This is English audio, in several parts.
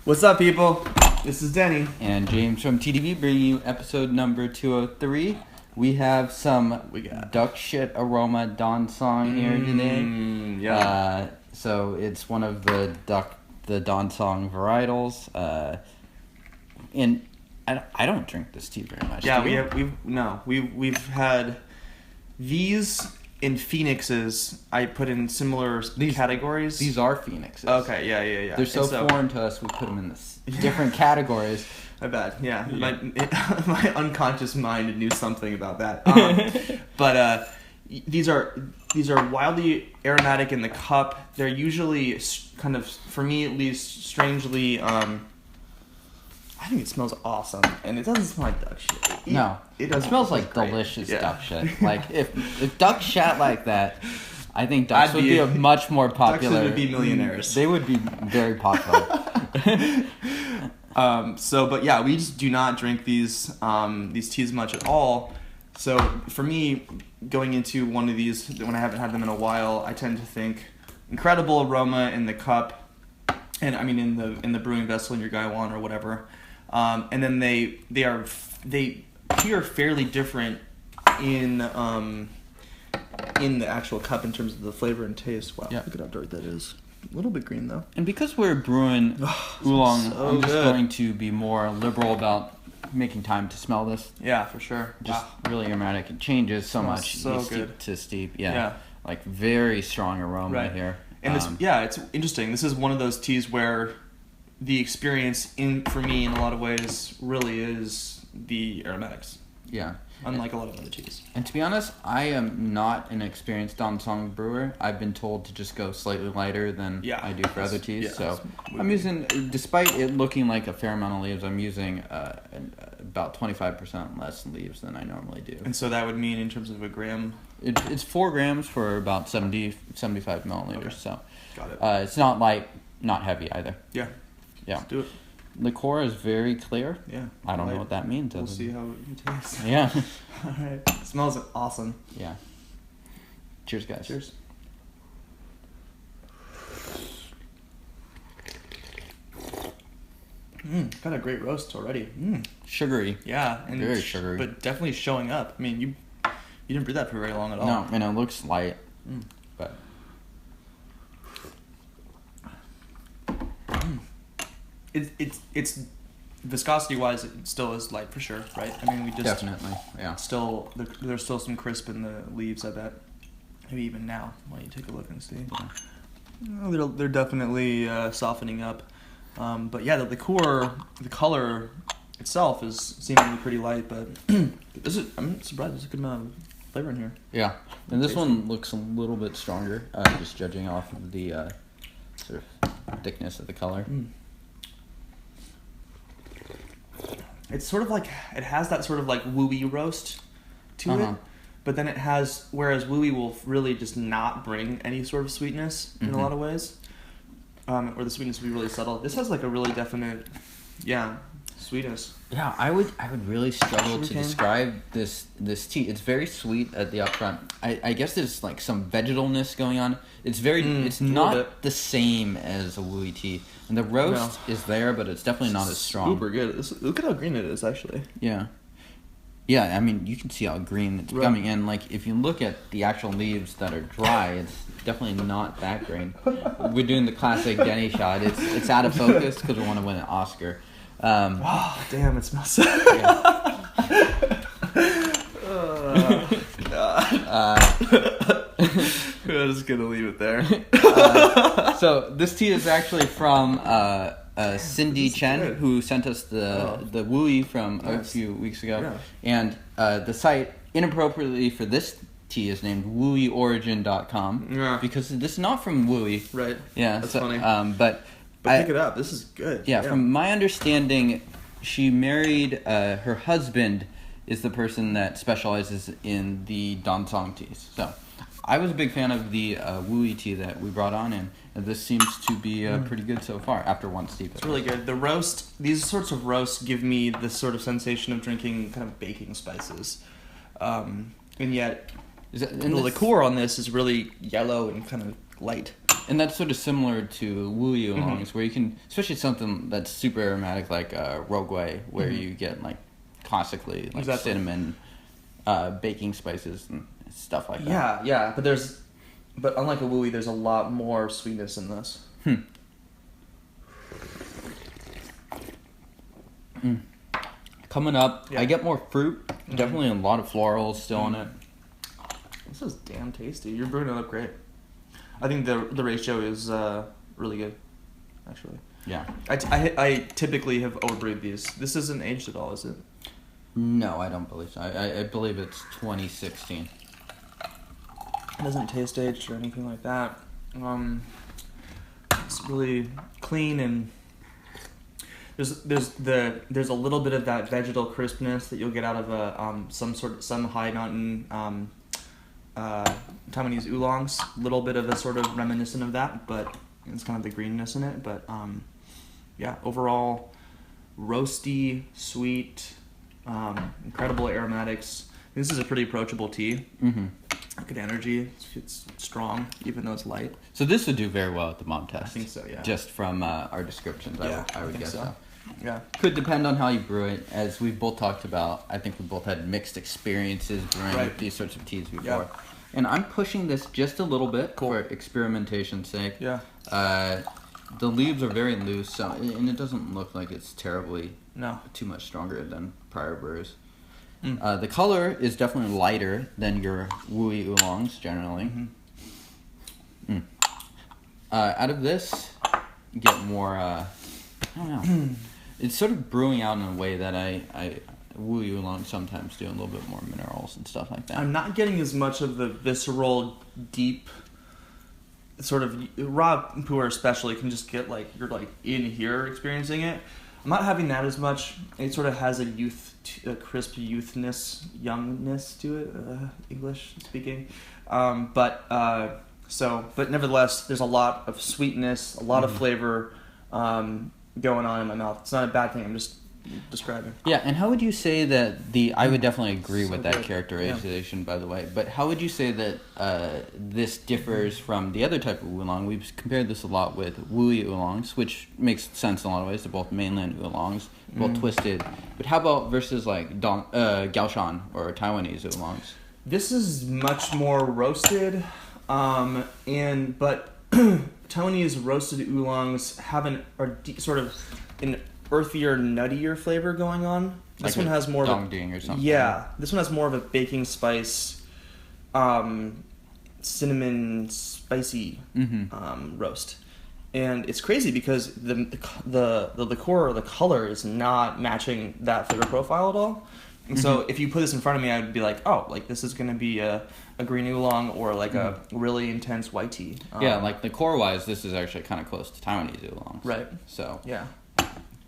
What's up, people? This is Denny. And James from TeaDB bringing you episode number 203. We have some duck shit aroma Dancong here today. Yeah. So it's one of the Dancong varietals. And I don't drink this tea very much. Yeah, we've had these in Phoenixes. I put in similar categories. These are Phoenixes. Okay, yeah. They're so foreign to us, we put them in this different categories. I bet, yeah. My unconscious mind knew something about that. But these are wildly aromatic in the cup. They're usually kind of, for me at least, strangely. I think it smells awesome, and it doesn't smell like duck shit. No, it smells like great. Delicious duck shit. Like if duck shat like that, I think ducks would be a much more popular. Ducks would be millionaires. They would be very popular. But yeah, we just do not drink these teas much at all. So for me, going into one of these when I haven't had them in a while, I tend to think incredible aroma in the cup, and I mean in the brewing vessel in your gaiwan or whatever. And then they appear fairly different in the actual cup in terms of the flavor and taste. Wow, Look at how dark that is. A little bit green though. And because we're brewing oolong, I'm just going to be more liberal about making time to smell this. Yeah, for sure. Just really aromatic. It changes so much. So steep good. to steep. Yeah. Like very strong aroma here. And it's interesting. This is one of those teas where the experience for me in a lot of ways really is the aromatics. Yeah. Unlike a lot of other teas. And to be honest, I am not an experienced Dancong brewer. I've been told to just go slightly lighter than I do for other teas. So I'm using, despite it looking like a fair amount of leaves, I'm using about 25% less leaves than I normally do. And so that would mean in terms of a gram? It's 4 grams for about 75 milliliters. Okay. So got it. It's not light, not heavy either. Yeah. Let's do it. The core is very clear. Yeah. I don't know what that means. We'll see how it tastes. Yeah. All right. It smells awesome. Yeah. Cheers, guys. Cheers. Got a great roast already. Sugary. Yeah. And very sugary. But definitely showing up. I mean, you didn't brew that for very long at all. No, and it looks light. But... It's viscosity wise, it still is light for sure, right? I mean, we just definitely, still there's still some crisp in the leaves. I bet maybe even now. Why don't you take a look and see? Oh, they're definitely softening up, but yeah, the core, the color itself is seemingly pretty light, but I'm surprised there's a good amount of flavor in here. Yeah, and this one looks a little bit stronger, just judging off of the sort of thickness of the color. It's sort of like, it has that sort of like Wuyi roast to it, but then it has, whereas Wuyi will really just not bring any sort of sweetness in a lot of ways, or the sweetness will be really subtle. This has like a really definite, sweetness. Yeah, I would really struggle to describe this tea. It's very sweet at the upfront. I guess there's like some vegetalness going on. It's it's not the same as a Wuyi tea. And the roast is there, but it's definitely not as strong. Super good. Look at how green it is, actually. Yeah. Yeah, I mean, you can see how green it's becoming. And, like, if you look at the actual leaves that are dry, it's definitely not that green. We're doing the classic Denny shot. It's out of focus because we want to win an Oscar. Oh, damn, it smells so good. I'm just going to leave it there. So this tea is actually from Cindy Chen, who sent us the Wuyi from a few weeks ago. Yeah. And the site, inappropriately for this tea, is named WuyiOrigin.com because this is not from Wuyi. Right. Yeah. That's funny. But pick it up. This is good. Yeah, from my understanding, she married her husband is the person that specializes in the Dancong teas. So I was a big fan of the Wuyi tea that we brought on, and this seems to be pretty good so far after one steep. It's really good. The roast, these sorts of roasts give me this sort of sensation of drinking kind of baking spices. And yet, the core on this is really yellow and kind of light. And that's sort of similar to Wuyi oolongs, where you can, especially something that's super aromatic like Rogueway, where you get like classically like cinnamon, baking spices and stuff like that. Yeah. But unlike a Wuyi, there's a lot more sweetness in this. Coming up, I get more fruit. Definitely a lot of florals still in it. This is damn tasty. You're brewing it up great. I think the ratio is really good, actually. Yeah. I typically have overbrewed these. This isn't aged at all, is it? No, I don't believe so. I believe it's 2016. It doesn't taste aged or anything like that. It's really clean, and there's a little bit of that vegetal crispness that you'll get out of some high mountain Taiwanese oolongs. A little bit of a sort of reminiscent of that, but it's kind of the greenness in it. But overall, roasty, sweet, incredible aromatics. This is a pretty approachable tea. Good energy. It's strong, even though it's light. So this would do very well at the mob test. I think so, yeah. Just from our descriptions, I would guess so. Yeah. Could depend on how you brew it. As we've both talked about, I think we both had mixed experiences brewing these sorts of teas before. Yeah. And I'm pushing this just a little bit for experimentation's sake. Yeah. The leaves are very loose, and it doesn't look like it's terribly too much stronger than prior brews. The color is definitely lighter than your Wuyi oolongs generally. Out of this, you get more. I don't know. It's sort of brewing out in a way that I Wuyi oolongs sometimes do, a little bit more minerals and stuff like that. I'm not getting as much of the visceral, deep, sort of raw pu'er especially can just get like you're like in here experiencing it. I'm not having that as much. It sort of has a crisp youngness to it, English speaking. But nevertheless, there's a lot of sweetness, a lot of flavor going on in my mouth. It's not a bad thing. I'm just describing. Yeah, and how would you say that I would definitely agree with that characterization, by the way, but how would you say that this differs from the other type of oolong? We've compared this a lot with Wuyi oolongs, which makes sense in a lot of ways. They're both mainland oolongs, both twisted. But how about versus like Gaoshan or Taiwanese oolongs? This is much more roasted, but Taiwanese roasted oolongs have sort of an earthier, nuttier flavor going on. This one has more of a or something. Yeah, this one has more of a baking spice, cinnamon spicy roast, and it's crazy because the liqueur or the color is not matching that flavor profile at all. And so if you put this in front of me, I would be like, oh, like this is going to be a green oolong or like a really intense white tea. Yeah, like the core-wise, this is actually kind of close to Taiwanese oolongs. Right. So yeah.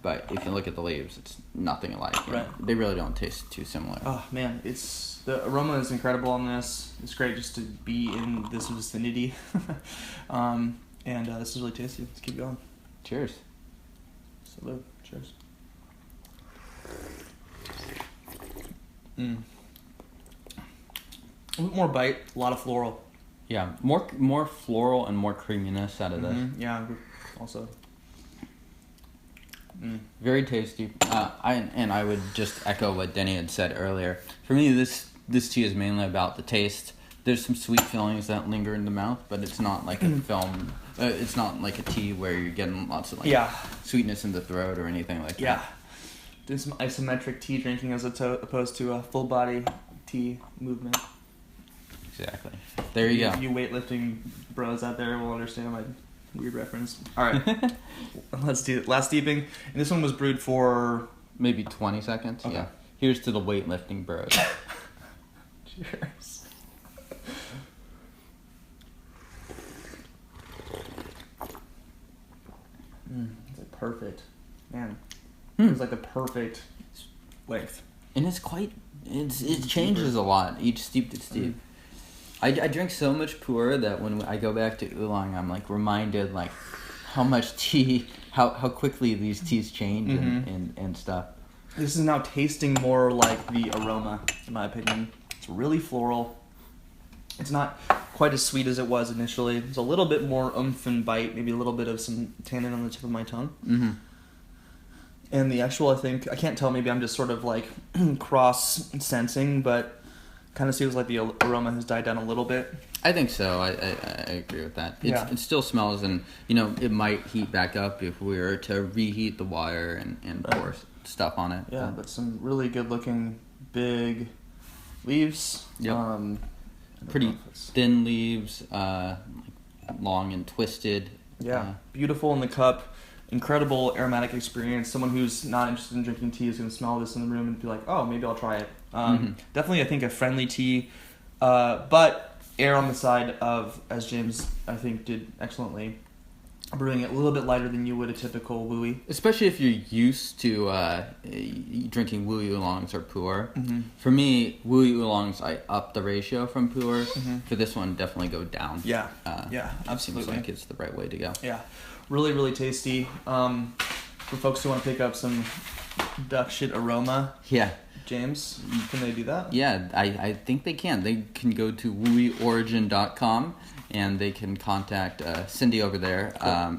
But if you look at the leaves, it's nothing alike. Right. They really don't taste too similar. Oh man, the aroma is incredible on this. It's great just to be in this vicinity. And this is really tasty. Let's keep going. Cheers. Salute. Cheers. A little more bite, a lot of floral. Yeah, more floral and more creaminess out of this. Yeah, also. Very tasty. I would just echo what Denny had said earlier. For me, this tea is mainly about the taste. There's some sweet feelings that linger in the mouth, but it's not like a film. It's not like a tea where you're getting lots of sweetness in the throat or anything like that. Yeah. Doing some isometric tea drinking as opposed to a full body tea movement. Exactly. There you go. You weightlifting bros out there will understand my weird reference. All right. Let's do it. Last steeping. And this one was brewed for maybe 20 seconds. Okay. Yeah. Here's to the weightlifting bros. Cheers. It's like perfect. Man. It was like the perfect length. And it's it changes a lot each steep to steep. I drink so much pu'er that when I go back to oolong, I'm like reminded like how much tea, how quickly these teas change and stuff. This is now tasting more like the aroma, in my opinion. It's really floral. It's not quite as sweet as it was initially. It's a little bit more oomph and bite, maybe a little bit of some tannin on the tip of my tongue. Mm-hmm. And the actual, I can't tell, maybe I'm just sort of like cross-sensing, but kind of feels like the aroma has died down a little bit. I think so. I agree with that. It still smells, and it might heat back up if we were to reheat the wire and pour stuff on it. Yeah, but some really good-looking big leaves. Yep. Pretty thin leaves, long and twisted. Yeah, beautiful in the cup. Incredible aromatic experience. Someone who's not interested in drinking tea is going to smell this in the room and be like, oh, maybe I'll try it. Definitely, I think, a friendly tea, but err on the side of, as James, I think, did excellently, brewing it a little bit lighter than you would a typical Wuyi. Especially if you're used to drinking Wuyi oolongs or pu'er. Mm-hmm. For me, Wuyi oolongs, I up the ratio from pu'er. Mm-hmm. For this one, definitely go down. Yeah, absolutely. Seems like it's the right way to go. Yeah, really, really tasty. For folks who want to pick up some duck shit aroma. Yeah. James, can they do that? Yeah, I think they can. They can go to wuyiorigin.com and they can contact Cindy over there. Cool.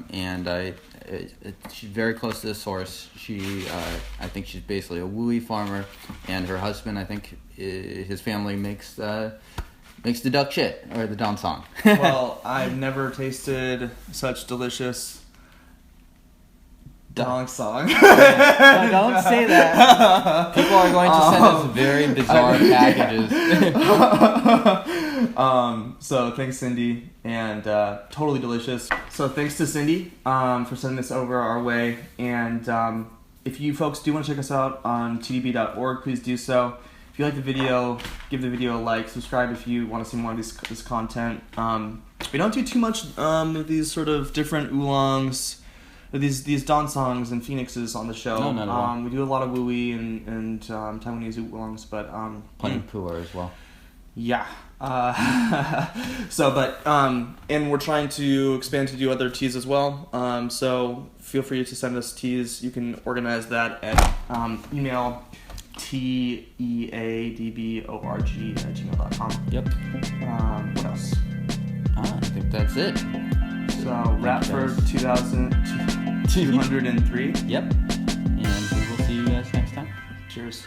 She's very close to the source. I think she's basically a Wuyi farmer, and her husband, I think, his family makes the duck shit, or the Dancong. Well, I've never tasted such delicious Dancong. No, don't say that. People are going to send us very bizarre packages. So thanks, Cindy, and totally delicious. So thanks to Cindy for sending this over our way. And if you folks do want to check us out on TeaDB.org, please do so. If you like the video, give the video a like. Subscribe if you want to see more of this content. We don't do too much of these sort of different oolongs, these Dancongs and phoenixes on the show. No, not at all. We do a lot of Wuyi and Taiwanese oolongs, but plenty of pu'er as well. Yeah. And we're trying to expand to do other teas as well. So feel free to send us teas. You can organize that at email teadborg@gmail.com. Yep. What else? I think that's it. So wrap for 2203. Yep. And we will see you guys next time. Cheers.